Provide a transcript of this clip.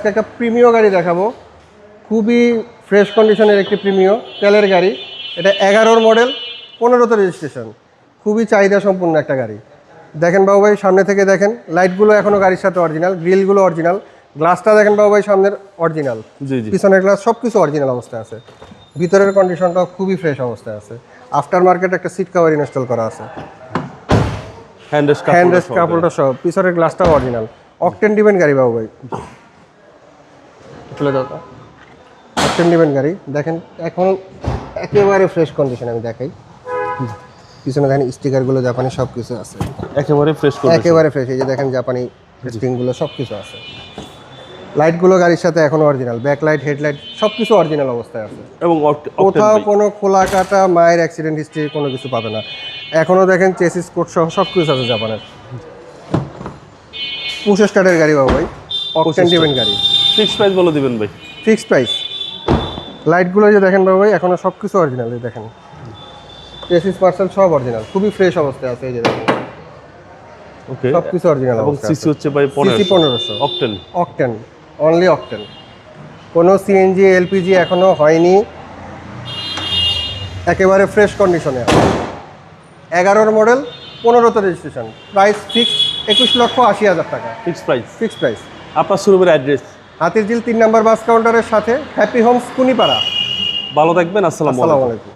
আজকে একটা প্রিমিয় গাড়ি দেখাবো, খুবই ফ্রেশ কন্ডিশনের একটি প্রিমিয় তেলের গাড়ি। এটা 11 মডেল, 15তে রেজিস্ট্রেশন, খুবই চাহিদা সম্পূর্ণ একটা গাড়ি। দেখেন বাবু ভাই, সামনে থেকে দেখেন, লাইটগুলো এখনও গাড়ির সাথে অরিজিনাল, গ্রিলগুলো অরিজিনাল, গ্লাসটা দেখেন বাবু ভাই সামনের অরিজিনাল, জি জি। পিছনের গ্লাস সব কিছু অরিজিনাল অবস্থায় আছে। ভিতরের কন্ডিশনটাও খুবই ফ্রেশ অবস্থায় আছে। আফটার মার্কেট একটা সিট কভার ইনস্টল করা আছে, হ্যান্ডরেস্ট কাপড়টা সব, পিছনের গ্লাসটাও অরিজিনাল। অকটেন ডিপেন্ড গাড়ি বাবু ভাই, চলে দাও। অকটেন ডিপেন্ড গাড়ি দেখেন, এখন একেবারে ফ্রেশ কন্ডিশন। আমি দেখাই, পিছনে দেখেন স্টিকারগুলো জাপানি সব কিছু আছে, একেবারে ফ্রেশ একেবারে ফ্রেশ। এই যে দেখেন জাপানি স্টিংগুলো সব কিছু আছে। লাইটগুলো গাড়ির সাথে এখনো অরিজিনাল, ব্যাক লাইট, হেডলাইট সব কিছু অরিজিনাল অবস্থায় আছে। এবং কোথাও কোনো খোলা কাটা মায়ের অ্যাক্সিডেন্ট হিস্ট্রি কোনো কিছু পাবে না। এখনো দেখেন চেসিস কোড সহ সব কিছু আছে জাপানের। পুশ স্টার্টের গাড়ি বাবু ভাই, অকটেন ডিপেন্ড গাড়ি। ফিক্সড প্রাইস বলে দিবেন ভাই। Fixed price. লাইটগুলো যে দেখেন বাবু ভাই, এখনো সব কিছু অরিজিনাল। এই দেখেন চেসিস পার্সেল সব অরিজিনাল, খুবই ফ্রেশ অবস্থায় আছে। এই যে দেখেন ওকে, সব কিছু অরিজিনাল এবং অবস্থায় সিসি আছে। হচ্ছে ভাই CC 1500 octane. Octane, only octane, কোনো সিএনজি এলপিজি এখনো হয়নি, একেবারে ফ্রেশ কন্ডিশনে আছে। 11 মডেল, 15তে রেজিস্ট্রেশন, প্রাইস ফিক্সড 21,80,000 টাকা। Fixed price. Fixed price. আপনার শোরুমের অ্যাড্রেস? হাতিরঝিল 3 নম্বর বাস কাউন্টারের সাথে, হ্যাপি হোমস কুনিপাড়া। ভালো থাকবেন, আসসালামু আলাইকুম। আসসালামু আলাইকুম।